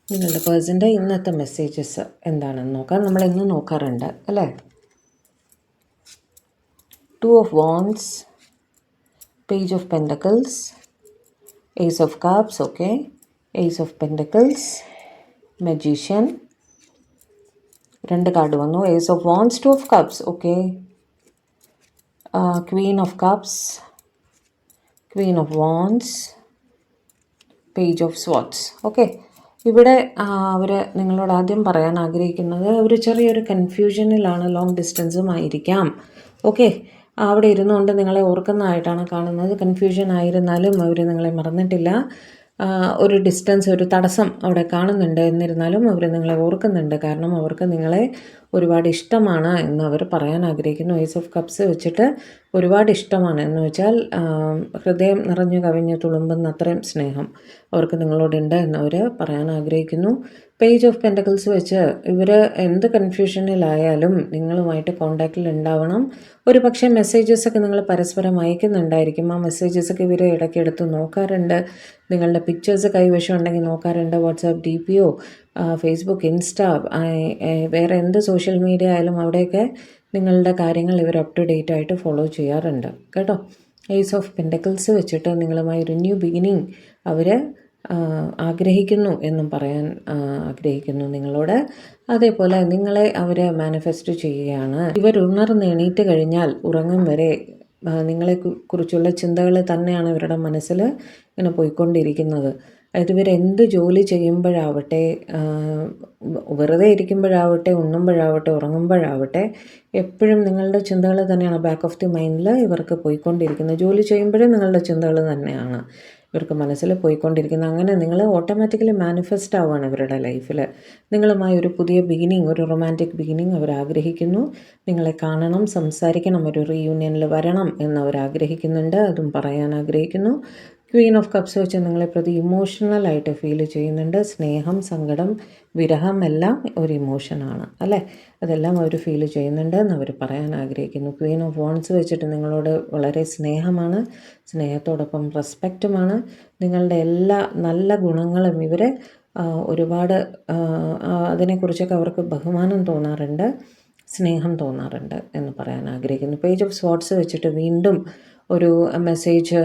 നിങ്ങളുടെ പേഴ്സൻ്റെ ഇന്നത്തെ മെസ്സേജസ് എന്താണെന്ന് നോക്കാം. നമ്മളെന്നും നോക്കാറുണ്ട് അല്ലേ. 2 of Wands, Page of Pentacles, Ace of Cups, okay, Ace of Pentacles, Magician, 2 card വന്നു. Ace of Wands, 2 of Cups, okay, Queen of Cups, Queen of Wands, Page of Swords, okay. ഇവിടെ അവർ നിങ്ങളോട് ആദ്യം പറയാൻ ആഗ്രഹിക്കുന്നത് ഒരു ചെറിയൊരു കൺഫ്യൂഷനിലാണ്, ലോങ് ഡിസ്റ്റൻസുമായിരിക്കാം, ഓക്കെ. അവിടെ ഇരുന്നുകൊണ്ട് നിങ്ങളെ ഓർക്കുന്നതായിട്ടാണ് കാണുന്നത്. കൺഫ്യൂഷൻ ആയിരുന്നാലും അവർ നിങ്ങളെ മറന്നിട്ടില്ല. ഒരു ഡിസ്റ്റൻസ്, ഒരു തടസ്സം അവിടെ കാണുന്നുണ്ട്. എന്നിരുന്നാലും അവർ നിങ്ങളെ ഓർക്കുന്നുണ്ട്. കാരണം അവർക്ക് നിങ്ങളെ ഒരുപാട് ഇഷ്ടമാണ് എന്ന് അവർ പറയാൻ ആഗ്രഹിക്കുന്നു. ഏസ് ഓഫ് കപ്സ് വെച്ചിട്ട് ഒരുപാട് ഇഷ്ടമാണ് എന്ന് വെച്ചാൽ ഹൃദയം നിറഞ്ഞു കവിഞ്ഞ് തുളുമ്പുന്ന അത്രയും സ്നേഹം അവർക്ക് നിങ്ങളോടുണ്ട് എന്ന് അവർ പറയാൻ ആഗ്രഹിക്കുന്നു. പേജ് ഓഫ് പെൻറ്റക്കിൾസ് വെച്ച് ഇവർ എന്ത് കൺഫ്യൂഷനിലായാലും നിങ്ങളുമായിട്ട് കോണ്ടാക്റ്റിൽ ഉണ്ടാവണം. ഒരു പക്ഷേ മെസ്സേജസൊക്കെ നിങ്ങൾ പരസ്പരം അയക്കുന്നുണ്ടായിരിക്കും. ആ മെസ്സേജസൊക്കെ ഇവർ ഇടയ്ക്ക് എടുത്ത് നോക്കാറുണ്ട്. നിങ്ങളുടെ പിക്ചേഴ്സ് കൈവശം ഉണ്ടെങ്കിൽ നോക്കാറുണ്ട്. വാട്സാപ്പ് DP-യോ ഫേസ്ബുക്ക്, ഇൻസ്റ്റ, വേറെ എന്ത് സോഷ്യൽ മീഡിയ ആയാലും അവിടെയൊക്കെ നിങ്ങളുടെ കാര്യങ്ങൾ ഇവർ അപ് ടു ഡേറ്റ് ആയിട്ട് ഫോളോ ചെയ്യാറുണ്ട് കേട്ടോ. ഏസ് ഓഫ് പെൻറ്റക്കിൾസ് വെച്ചിട്ട് നിങ്ങളുമായി ഒരു ന്യൂ ബിഗിനിങ് അവർ ആഗ്രഹിക്കുന്നു എന്നും പറയാൻ ആഗ്രഹിക്കുന്നു നിങ്ങളോട്. അതേപോലെ നിങ്ങളെ അവർ മാനിഫെസ്റ്റ് ചെയ്യുകയാണ്. ഇവർ ഉണർന്ന് എണീറ്റ് കഴിഞ്ഞാൽ ഉറങ്ങും വരെ നിങ്ങളെ കുറിച്ചുള്ള ചിന്തകൾ തന്നെയാണ് ഇവരുടെ മനസ്സിൽ ഇങ്ങനെ പോയിക്കൊണ്ടിരിക്കുന്നത്. അതായത് ഇവരെന്ത് ജോലി ചെയ്യുമ്പോഴാവട്ടെ, വെറുതെ ഇരിക്കുമ്പോഴാവട്ടെ, ഉണ്ണുമ്പോഴാവട്ടെ, ഉറങ്ങുമ്പോഴാവട്ടെ, എപ്പോഴും നിങ്ങളുടെ ചിന്തകൾ തന്നെയാണ് ബാക്ക് ഓഫ് ദി മൈൻഡിൽ ഇവർക്ക് പോയിക്കൊണ്ടിരിക്കുന്നത്. ജോലി ചെയ്യുമ്പോഴും നിങ്ങളുടെ ചിന്തകൾ തന്നെയാണ് ഇവർക്ക് മനസ്സിൽ പോയിക്കൊണ്ടിരിക്കുന്നത്. അങ്ങനെ നിങ്ങൾ ഓട്ടോമാറ്റിക്കലി മാനിഫെസ്റ്റ് ആവുകയാണ് ഇവരുടെ ലൈഫിൽ. നിങ്ങളുമായി ഒരു പുതിയ ബിഗിനിങ്, ഒരു റൊമാൻറ്റിക് ബിഗിനിങ് അവർ ആഗ്രഹിക്കുന്നു. നിങ്ങളെ കാണണം, സംസാരിക്കണം, ഒരു റീയൂണിയനിൽ വരണം എന്ന് അവർ ആഗ്രഹിക്കുന്നുണ്ട്. അതും പറയാൻ ആഗ്രഹിക്കുന്നു. ക്വീൻ ഓഫ് കപ്സ് വെച്ച് നിങ്ങളെ പ്രതി ഇമോഷണലായിട്ട് ഫീൽ ചെയ്യുന്നുണ്ട്. സ്നേഹം, സങ്കടം, വിരഹം എല്ലാം ഒരു ഇമോഷനാണ് അല്ലേ. അതെല്ലാം അവർ ഫീൽ ചെയ്യുന്നുണ്ട് എന്ന് അവർ പറയാൻ ആഗ്രഹിക്കുന്നു. ക്വീൻ ഓഫ് വോൺസ് വെച്ചിട്ട് നിങ്ങളോട് വളരെ സ്നേഹമാണ്, സ്നേഹത്തോടൊപ്പം റെസ്പെക്റ്റുമാണ്. നിങ്ങളുടെ എല്ലാ നല്ല ഗുണങ്ങളും ഇവർ ഒരുപാട് അതിനെക്കുറിച്ചൊക്കെ അവർക്ക് ബഹുമാനം തോന്നാറുണ്ട്, സ്നേഹം തോന്നാറുണ്ട് എന്ന് പറയാൻ ആഗ്രഹിക്കുന്നു. പേജ് ഓഫ് സ്വാർഡ്സ് വെച്ചിട്ട് വീണ്ടും ഒരു മെസ്സേജ്,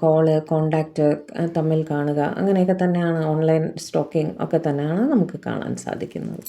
കോള്, കോണ്ടാക്റ്റ് തമ്മിൽ കാണുക, അങ്ങനെയൊക്കെ തന്നെയാണ്. ഓൺലൈൻ സ്റ്റോക്കിംഗ് ഒക്കെ തന്നെയാണ് നമുക്ക് കാണാൻ സാധിക്കുന്നത്.